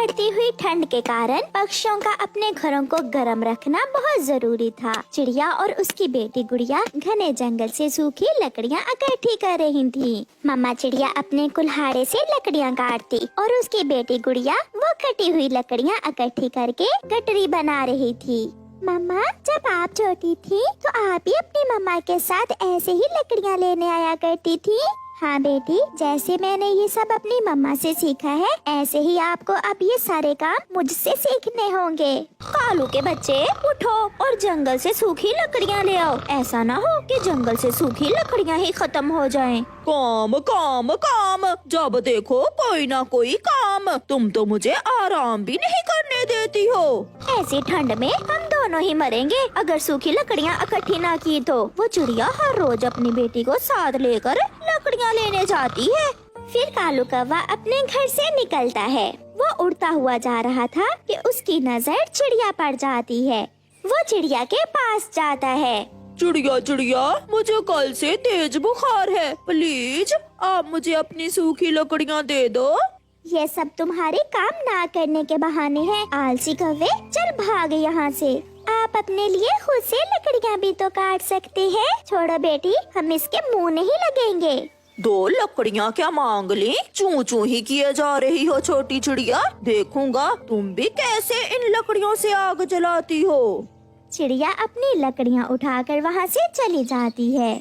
बढ़ती हुई ठंड के कारण पक्षियों का अपने घरों को गर्म रखना बहुत जरूरी था। चिड़िया और उसकी बेटी गुड़िया घने जंगल से सूखी लकड़ियाँ इकट्ठी कर रही थी। मम्मा चिड़िया अपने कुल्हाड़े से लकड़ियाँ काटती और उसकी बेटी गुड़िया वो कटी हुई लकड़ियाँ इकट्ठी करके गठरी बना रही थी। मम्मा, जब आप छोटी थी तो आप भी अपनी मम्मा के साथ ऐसे ही लकड़ियाँ लेने आया करती थी। हाँ बेटी, जैसे मैंने ये सब अपनी मम्मा से सीखा है, ऐसे ही आपको अब ये सारे काम मुझसे सीखने होंगे। कालू के बच्चे, उठो और जंगल से सूखी लकड़ियाँ ले आओ। ऐसा ना हो कि जंगल से सूखी लकड़ियाँ ही खत्म हो जाएं। काम काम काम, जब देखो कोई ना कोई काम। तुम तो मुझे आराम भी नहीं करने देती हो। ऐसी ठंड में हम दोनों ही मरेंगे अगर सूखी लकड़ियाँ इकट्ठी ना की तो। वो चिड़िया हर रोज अपनी बेटी को साथ लेकर लकड़ियाँ लेने जाती है। फिर कालू कौवा अपने घर से निकलता है। वो उड़ता हुआ जा रहा था कि उसकी नजर चिड़िया पर जाती है। वो चिड़िया के पास जाता है। चिड़िया चिड़िया, मुझे कल से तेज बुखार है, प्लीज आप मुझे अपनी सूखी लकड़ियाँ दे दो। ये सब तुम्हारे काम ना करने के बहाने हैं, आलसी कौवे। चल भाग यहाँ से। आप अपने लिए खुद से लकड़ियाँ भी तो काट सकते हैं। छोड़ो बेटी, हम इसके मुंह नहीं लगेंगे। 2 लकड़ियाँ क्या मांग ली? चू चू ही किए जा रही हो छोटी चिड़िया। देखूंगा तुम भी कैसे इन लकड़ियों से आग जलाती हो। चिड़िया अपनी लकड़ियाँ उठाकर वहाँ से चली जाती है।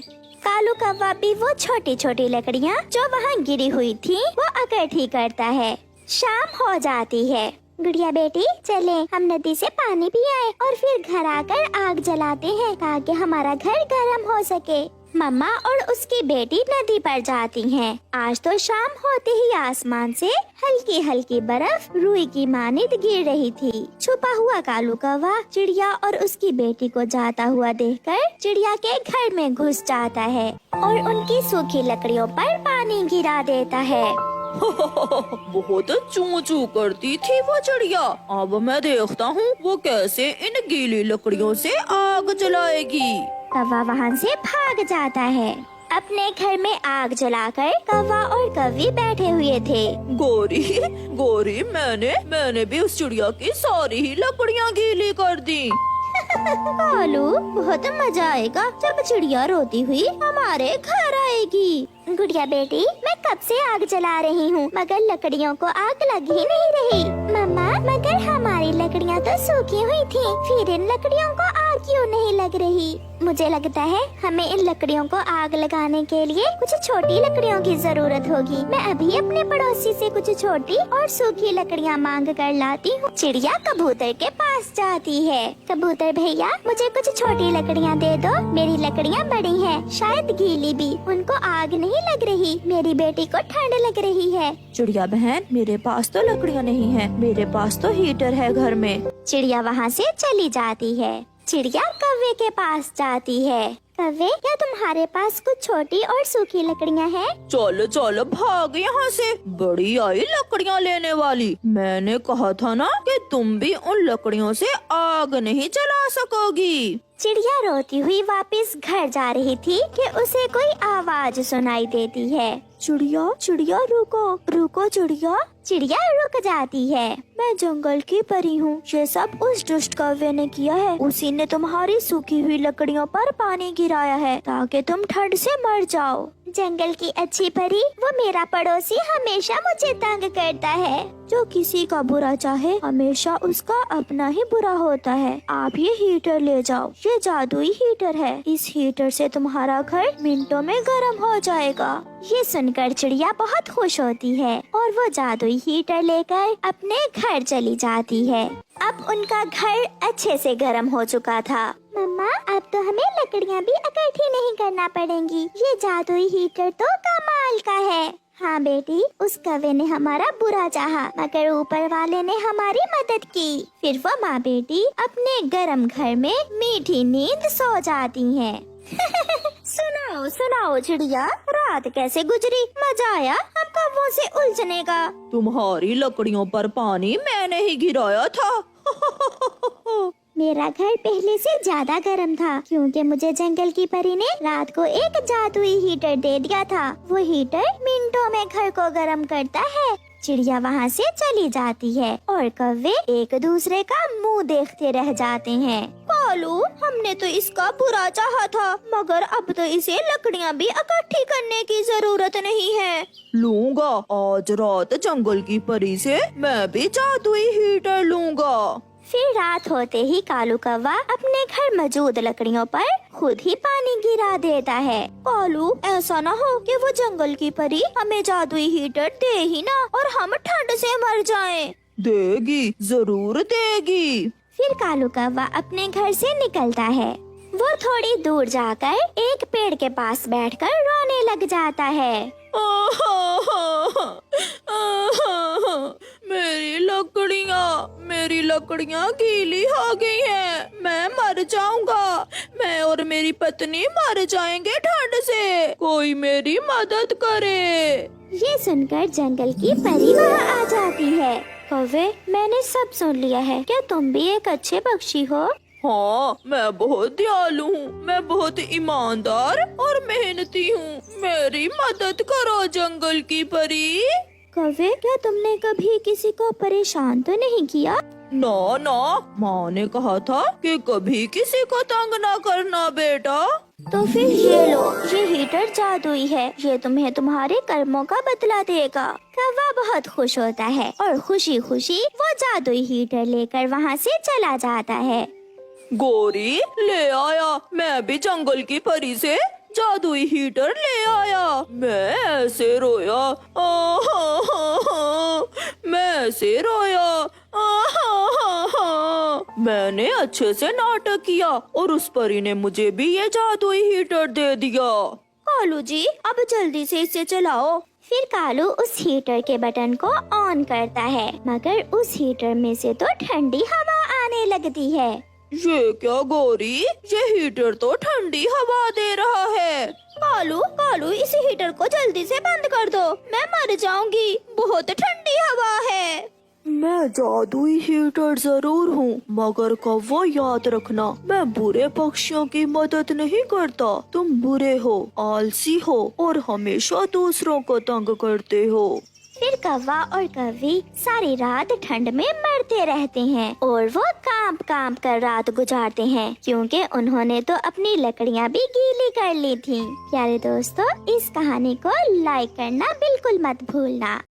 कालू कौवा भी वो छोटी छोटी लकड़ियाँ जो वहाँ गिरी हुई थी वो इकट्ठी करता है। शाम हो जाती है। गुड़िया बेटी, चले हम नदी से पानी भी आए और फिर घर आकर आग जलाते हैं ताकि हमारा घर गर्म हो सके। मम्मा और उसकी बेटी नदी पर जाती हैं। आज तो शाम होते ही आसमान से हल्की हल्की बर्फ रुई की मानित गिर रही थी। छुपा हुआ कालू कौवा चिड़िया और उसकी बेटी को जाता हुआ देखकर चिड़िया के घर में घुस जाता है और उनकी सूखी लकड़ियों पर पानी गिरा देता है। बहुत चू चू करती थी वो चिड़िया। अब मैं देखता हूँ वो कैसे इन गीली लकड़ियों से आग जलाएगी। कौवा वहाँ से भाग जाता है। अपने घर में आग जलाकर कौवा और कौवी बैठे हुए थे। गोरी गोरी, मैंने भी उस चिड़िया की सारी ही लकड़ियाँ गीली कर दी। कालू, बहुत मजा आएगा जब चिड़िया रोती हुई हमारे घर आएगी। गुड़िया बेटी, मैं कब से आग जला रही हूँ मगर लकड़ियों को आग लग ही नहीं रही। मम्मा, मगर हमारी लकड़ियाँ तो सूखी हुई थी, फिर इन लकड़ियों को आग क्यों नहीं लग रही? मुझे लगता है हमें इन लकड़ियों को आग लगाने के लिए कुछ छोटी लकड़ियों की जरूरत होगी। मैं अभी अपने पड़ोसी से कुछ छोटी और सूखी लकड़ियाँ मांग कर लाती हूँ। चिड़िया कबूतर के पास जाती है। कबूतर भैया, मुझे कुछ छोटी लकड़ियाँ दे दो। मेरी लकड़ियाँ बड़ी हैं, शायद गीली भी, उनको आग नहीं लग रही। मेरी बेटी को ठंड लग रही है। चिड़िया बहन, मेरे पास तो लकड़ियाँ नहीं है, मेरे पास तो हीटर है घर में। चिड़िया वहाँ से चली जाती है। चिड़िया कौवे के पास जाती है। कौवे, क्या तुम्हारे पास कुछ छोटी और सूखी लकड़ियाँ हैं? चलो चलो भाग यहाँ से, बड़ी आई लकड़ियाँ लेने वाली। मैंने कहा था ना कि तुम भी उन लकड़ियों से आग नहीं जला सकोगी। चिड़िया रोती हुई वापस घर जा रही थी कि उसे कोई आवाज सुनाई देती है। चिड़िया चिड़िया, रुको रुको चिड़िया। चिड़िया रुक जाती है। मैं जंगल की परी हूँ, ये सब उस दुष्ट कौवे ने किया है। उसी ने तुम्हारी सूखी हुई लकड़ियों पर पानी गिराया है ताकि तुम ठंड से मर जाओ। जंगल की अच्छी परी, वो मेरा पड़ोसी हमेशा मुझे तंग करता है। जो किसी का बुरा चाहे हमेशा उसका अपना ही बुरा होता है। आप ये हीटर ले जाओ, ये जादुई हीटर है। इस हीटर से तुम्हारा घर मिनटों में गर्म हो जाएगा। ये सुनकर चिड़िया बहुत खुश होती है और वो जादुई हीटर लेकर अपने घर चली जाती है। अब उनका घर अच्छे से गर्म हो चुका था। मम्मा, अब तो हमें लकड़ियाँ भी इकट्ठी नहीं करना पड़ेंगी। ये जादुई हीटर तो कमाल का है। हाँ बेटी, उस कौवे ने हमारा बुरा चाहा मगर ऊपर वाले ने हमारी मदद की। फिर वो माँ बेटी अपने गर्म घर में मीठी नींद सो जाती हैं। सुनाओ सुनाओ चिड़िया, रात कैसे गुजरी? मजा आया हम कौवों से उलझने का। तुम्हारी लकड़ियों पर पानी मैंने ही गिराया था। मेरा घर पहले से ज्यादा गर्म था क्योंकि मुझे जंगल की परी ने रात को एक जादुई हीटर दे दिया था। वो हीटर मिनटों में घर को गर्म करता है। चिड़िया वहाँ से चली जाती है और कौवे एक दूसरे का मुंह देखते रह जाते हैं। कालू, हमने तो इसका बुरा चाहा था, मगर अब तो इसे लकड़ियाँ भी इकट्ठी करने की जरूरत नहीं है। लूंगा, आज रात जंगल की परी से मैं भी जादुई हीटर लूंगा। फिर रात होते ही कालू कौवा अपने घर मौजूद लकड़ियों पर खुद ही पानी गिरा देता है। कालू, ऐसा ना हो कि वो जंगल की परी हमें जादुई हीटर दे ही ना और हम ठंड से मर जाएं। देगी, जरूर देगी। फिर कालू कौवा अपने घर से निकलता है। वो थोड़ी दूर जाकर एक पेड़ के पास बैठकर रोने लग जाता है। मेरी लकड़ियाँ गीली हो गई हैं। मैं मर जाऊंगा। मैं और मेरी पत्नी मर जाएंगे ठंड से। कोई मेरी मदद करे। ये सुनकर जंगल की परी वहाँ आ जाती है। कौवे, मैंने सब सुन लिया है। क्या तुम भी एक अच्छे पक्षी हो? हाँ, मैं बहुत दयालु हूँ। मैं बहुत ईमानदार और मेहनती हूँ। मेरी मदद करो जंगल की परी। कौवे, क्या तुमने कभी किसी को परेशान तो नहीं किया? ना ना, माँ ने कहा था कि कभी किसी को तंग ना करना बेटा। तो फिर ये लो, ये हीटर जादुई है। ये तुम्हें तुम्हारे कर्मों का बदला देगा। कौवा बहुत खुश होता है और खुशी खुशी वो जादुई हीटर लेकर वहाँ से चला जाता है। गोरी, ले आया। मैं भी जंगल की परी से जादुई हीटर ले आया। मैं ऐसे रोया, मैं ऐसे रोया। मैंने अच्छे से नाटक किया और उस परी ने मुझे भी ये जादुई हीटर दे दिया। कालू जी, अब जल्दी से इसे चलाओ। फिर कालू उस हीटर के बटन को ऑन करता है, मगर उस हीटर में से तो ठंडी हवा आने लगती है। ये क्या गोरी, ये हीटर तो ठंडी हवा दे रहा है। कालू, इस हीटर को जल्दी से बंद कर दो। मैं मर जाऊंगी, बहुत ठंडी हवा है। मैं जादुई हीटर जरूर हूँ, मगर कौवा याद रखना, मैं बुरे पक्षियों की मदद नहीं करता। तुम बुरे हो, आलसी हो और हमेशा दूसरों को तंग करते हो। फिर कौवा और कौवी सारी रात ठंड में मरते रहते हैं और वो कांप कांप कर रात गुजारते हैं, क्योंकि उन्होंने तो अपनी लकड़ियाँ भी गीली कर ली थी। प्यारे दोस्तों, इस कहानी को लाइक करना बिल्कुल मत भूलना।